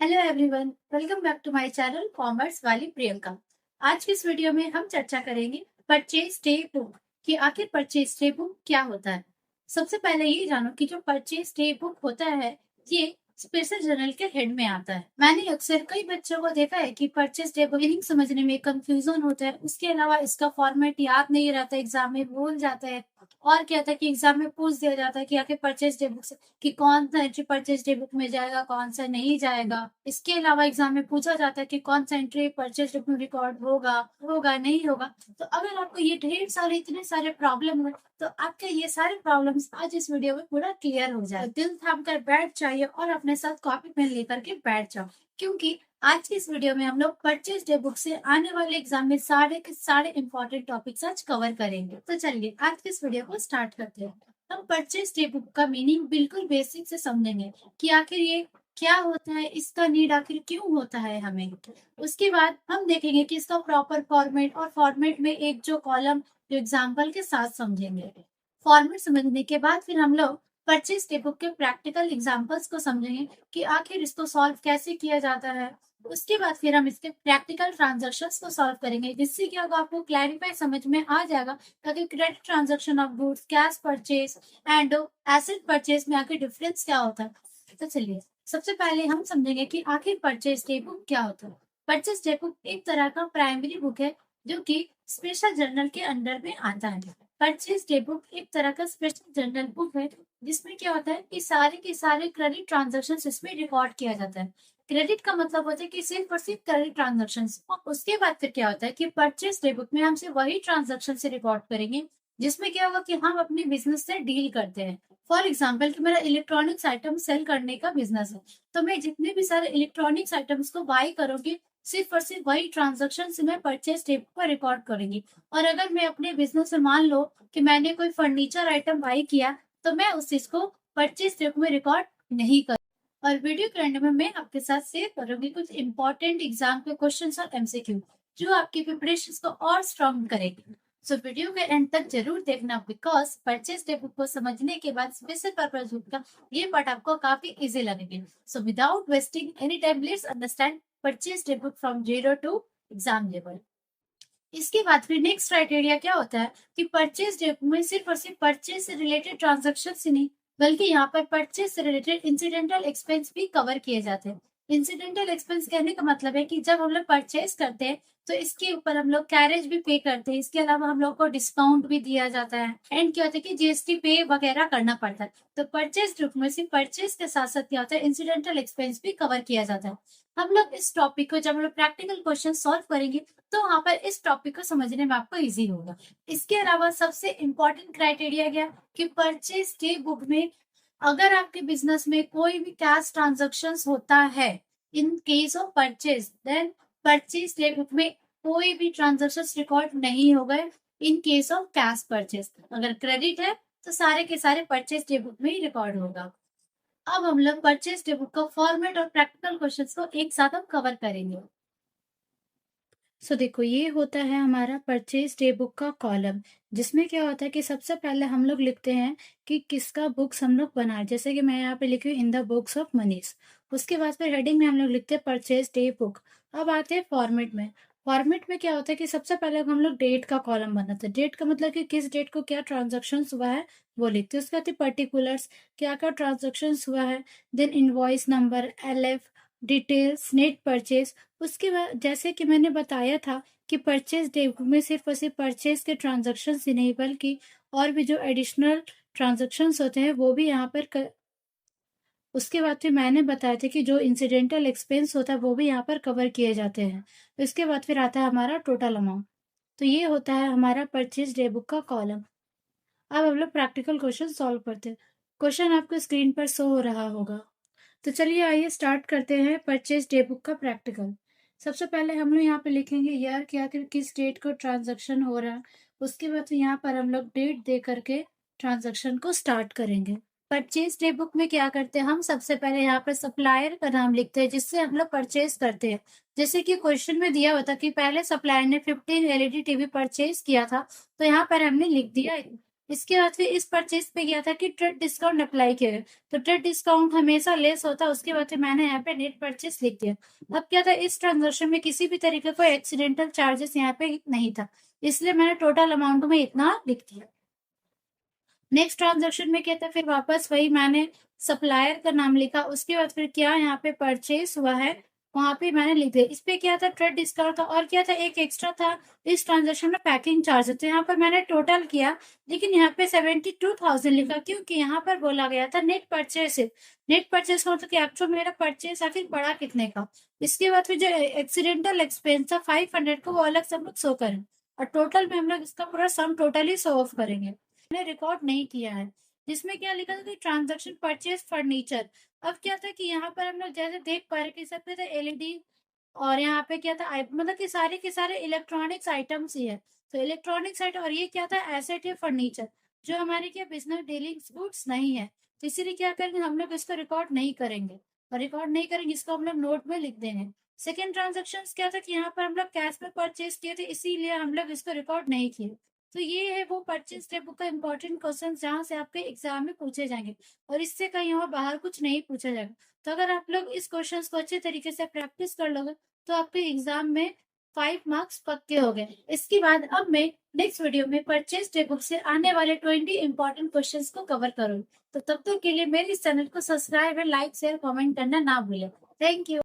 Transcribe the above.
Hello everyone, welcome back to my channel commerce वाली प्रियंका। आज की इस वीडियो में हम चर्चा करेंगे परचेज डे बुक कि आखिर परचेज डे बुक क्या होता है। सबसे पहले ये जानो कि जो परचेज डे बुक होता है ये स्पेशल जर्नल के हेड में आता है। मैंने अक्सर कई बच्चों को देखा है कि परचेज डे बुक मीनिंग समझने में कंफ्यूजन होता है। उसके अलावा इसका फॉर्मेट याद नहीं रहता, एग्जाम में भूल जाता है। और क्या था कि एग्जाम में पूछ दिया जाता है कि आखिर परचेज डे बुक कि कौन सा एंट्री परचेज डे बुक में जाएगा, कौन सा नहीं जाएगा। इसके अलावा एग्जाम में पूछा जाता है कि कौन सा एंट्री परचेज डे बुक में रिकॉर्ड होगा, होगा नहीं होगा। तो अगर आपको ये ढेर सारे इतने सारे प्रॉब्लम हो तो आपके ये सारे प्रॉब्लम्स आज इस वीडियो में पूरा क्लियर हो जाए। दिल थाम कर बैठ जाइए और अपने साथ कॉपी पेन लेकर के बैठ जाओ, क्योंकि आज की इस वीडियो में हम लोग परचेज डे बुक से आने वाले एग्जाम में सारे के सारे इंपॉर्टेंट टॉपिक्स आज कवर करेंगे। तो चलिए आज की इस वीडियो को स्टार्ट करते हैं। हम परचेज डे बुक का मीनिंग बिल्कुल बेसिक से समझेंगे कि आखिर ये क्या होता है, इसका नीड आखिर क्यों होता है हमें। उसके बाद हम देखेंगे कि इसका प्रॉपर फॉर्मेट और फॉर्मेट में एक जो कॉलम जो एग्जाम्पल के साथ समझेंगे। फॉर्मेट समझने के बाद फिर हम लोग परचेज डे बुक के प्रैक्टिकल एग्जाम्पल्स को समझेंगे कि आखिर इसको सॉल्व कैसे किया जाता है। उसके बाद फिर हम इसके प्रैक्टिकल ट्रांजेक्शंस को सॉल्व करेंगे, जिससे कि अगर आपको क्लैरिफाई समझ में आ जाएगा ताकि credit transaction of goods, cash purchase and asset purchase में आखिर डिफरेंस क्या होता है। तो चलिए सबसे पहले हम समझेंगे कि आखिर परचेज डे बुक क्या होता है। परचेज डे बुक एक तरह का प्राइमरी बुक है जो कि स्पेशल जर्नल के अंडर में आता है। परचेज डे बुक एक तरह का स्पेशल जर्नल बुक है जिसमें क्या होता है कि सारे के सारे क्रेडिट ट्रांजेक्शन इसमें रिकॉर्ड किया जाता है। क्रेडिट का मतलब होता है कि सिर्फ और सिर्फ क्रेडिट ट्रांजेक्शन। उसके बाद फिर क्या होता है कि परचेज डे बुक में हम सिर्फ वही ट्रांजेक्शन से रिकॉर्ड करेंगे जिसमें क्या होगा कि हम अपने बिजनेस से डील करते हैं। फॉर एग्जाम्पल कि मेरा इलेक्ट्रॉनिक्स आइटम सेल करने का बिजनेस है, तो मैं जितने भी सारे इलेक्ट्रॉनिक्स आइटम्स को बाई करूंगी सिर्फ और सिर्फ वही ट्रांजेक्शन से मैं परचेज डे बुक पर रिकॉर्ड करूंगी। और अगर मैं अपने बिजनेस में मान लो कि मैंने कोई फर्नीचर आइटम बाई किया तो मैं उस चीज को परचेज डे बुक में रिकॉर्ड नहीं कर। और वीडियो के एंड में मैं आपके साथ शेयर करूंगी कुछ इंपॉर्टेंट एग्जाम के क्वेश्चंस और एमसीक्यू जो आपकी प्रिपरेशन को और स्ट्रॉन्ग करेगी। सो वीडियो के एंड तक जरूर देखना, बिकॉज परचेज डे बुक को समझने के बाद स्पेशल पर्पज बुक का ये पार्ट आपको काफी इजी लगेगी। So without wasting any time let's understand purchase day book from zero to exam level. इसके बाद फिर नेक्स्ट क्राइटेरिया क्या होता है कि परचेज डे में सिर्फ और सिर्फ परचेज से रिलेटेड ट्रांजेक्शन ही नहीं बल्कि यहाँ पर परचेज से रिलेटेड इंसिडेंटल एक्सपेंस भी कवर किए जाते हैं। इंसिडेंटल एक्सपेंस कहने का मतलब है कि जब हम लोग परचेज करते हैं तो इसके ऊपर हम लोग कैरेज भी पे करते हैं, इसके अलावा हम लोग को डिस्काउंट भी दिया जाता है एंड क्या होता है कि जीएसटी पे वगैरह करना पड़ता है। तो परचेज ग्रुप में सिर्फ परचेज के साथ साथ क्या होता है इंसिडेंटल एक्सपेंस भी कवर किया जाता है। हम लोग इस टॉपिक को जब हम लोग प्रैक्टिकल क्वेश्चन सॉल्व करेंगे तो वहां पर इस टॉपिक को समझने में आपको इजी होगा। इसके अलावा सबसे इम्पोर्टेंट क्राइटेरिया क्या कि परचेज डे बुक में अगर आपके बिजनेस में कोई भी कैश ट्रांजेक्शन होता है in case of purchase, then purchase day book में कोई भी ट्रांजेक्शन रिकॉर्ड नहीं होगा in case of cash purchase. अगर क्रेडिट है तो सारे के सारे परचेज डे बुक में ही रिकॉर्ड होगा। अब हम लोग परचेज डे बुक का फॉर्मेट और प्रैक्टिकल क्वेश्चंस को एक साथ हम कवर करेंगे। देखो ये होता है हमारा परचेज डे बुक का कॉलम, जिसमें क्या होता है कि सबसे पहले हम लोग लिखते हैं कि किसका बुक्स हम लोग बनाए, जैसे कि मैं यहाँ पे लिखी हूँ in the books of Manish. उसके बाद फिर हेडिंग में हम लोग लिखते हैं परचेज डे बुक। अब आते हैं फॉर्मेट में। फॉर्मेट में क्या होता है कि सबसे पहले हम लोग डेट का कॉलम बनाते हैं। डेट का मतलब कि किस डेट को क्या ट्रांजेक्शन हुआ है वो लिखते हैं। उसके बाद पर्टिकुलर्स क्या क्या ट्रांजेक्शन हुआ है, then invoice number, LF, details, net purchase. उसके बाद जैसे कि मैंने बताया था कि परचेज डे में सिर्फ और सिर्फ परचेज के ट्रांजेक्शन ही नहीं बल्कि और भी जो एडिशनल ट्रांजेक्शन होते हैं वो भी यहाँ पर उसके बाद फिर मैंने बताया था कि जो इंसिडेंटल एक्सपेंस होता है वो भी यहाँ पर कवर किए जाते हैं। इसके बाद फिर आता है हमारा टोटल अमाउंट। तो ये होता है हमारा परचेज डे बुक का कॉलम। अब हम लोग प्रैक्टिकल क्वेश्चन सॉल्व करते हैं। क्वेश्चन आपको स्क्रीन पर शो हो रहा होगा। तो चलिए आइए स्टार्ट करते हैं परचेज डे बुक का प्रैक्टिकल। सबसे पहले हम लोग यहाँ पे लिखेंगे यार कि आखिर किस डेट को ट्रांजैक्शन हो रहा है। उसके बाद यहाँ पर हम लोग डेट दे करके ट्रांजैक्शन को स्टार्ट करेंगे। परचेज डे बुक में क्या करते हैं हम सबसे पहले यहाँ पर सप्लायर का नाम लिखते हैं जिससे हम लोग परचेज करते हैं। जैसे कि क्वेश्चन में दिया हुआ था कि पहले सप्लायर ने 15 LED टीवी परचेज किया था, तो यहाँ पर हमने लिख दिया इसके बाद फिर इस परचेज पे किया था कि ट्रेड डिस्काउंट अप्लाई किया गया। तो ट्रेड डिस्काउंट हमेशा लेस होता है, उसके बाद फिर मैंने यहाँ पे नेट परचेज लिख दिया। अब क्या था, इस ट्रांजेक्शन में किसी भी तरीके का एक्सीडेंटल चार्जेस यहाँ पे नहीं था, इसलिए मैंने टोटल अमाउंट में इतना लिख दिया। नेक्स्ट ट्रांजेक्शन में क्या था, फिर वापस वही मैंने सप्लायर का नाम लिखा, उसके बाद फिर क्या यहाँ पे परचेस हुआ है वहां पे मैंने लिख दिया। इस पे क्या था, ट्रेड डिस्काउंट था, और क्या था, एक एक्स्ट्रा था इस ट्रांजेक्शन में पैकिंग चार्ज। तो यहाँ पर मैंने टोटल किया, लेकिन यहाँ पे 72,000 लिखा, क्योंकि यहाँ पर बोला गया था नेट परचेस। नेट परचेस का मतलब कि एक्चुअल मेरा परचेस आखिर पड़ा कितने का। इसके बाद फिर जो एक्सीडेंटल एक्सपेंस था 500 को, वो अलग से हम लोग शो करें, और टोटल में हम लोग इसका पूरा सम टोटल ही शो ऑफ करेंगे। मैंने रिकॉर्ड नहीं किया है, जिसमें क्या लिखा था कि ट्रांजैक्शन परचेज फर्नीचर। अब क्या था कि यहाँ पर हम लोग जैसे देख पा रहे कि सब पे था एलईडी, और यहाँ पे क्या था मतलब कि सारे के सारे इलेक्ट्रॉनिक्स आइटम्स ही है। तो इलेक्ट्रॉनिक्स आइटम, और ये क्या था, एसेट है फर्नीचर, जो हमारे क्या बिजनेस डीलिंग्स गुड्स नहीं है। तो इसीलिए क्या करेंगे, हम लोग इसको रिकॉर्ड नहीं करेंगे, और रिकॉर्ड नहीं करेंगे, इसको हम लोग नोट में लिख देंगे। सेकेंड ट्रांजेक्शन क्या था कि यहाँ पर हम लोग कैश में परचेज किए थे, इसीलिए हम लोग इसको रिकॉर्ड नहीं किए। तो ये है वो परचेज टेबल का इंपॉर्टेंट क्वेश्चन, जहाँ से आपके एग्जाम में पूछे जाएंगे, और इससे कहीं और बाहर कुछ नहीं पूछा जाएगा। तो अगर आप लोग इस क्वेश्चन को अच्छे तरीके से प्रैक्टिस कर लोगे, तो आपके एग्जाम में 5 मार्क्स पक्के हो गए। इसके बाद अब मैं नेक्स्ट वीडियो में परचेज टेबल से आने वाले 20 इंपॉर्टेंट क्वेश्चन को कवर करूंगी। तो तब तक के लिए मेरे इस चैनल को सब्सक्राइब, लाइक, शेयर, कमेंट करना ना भूलें। Thank you.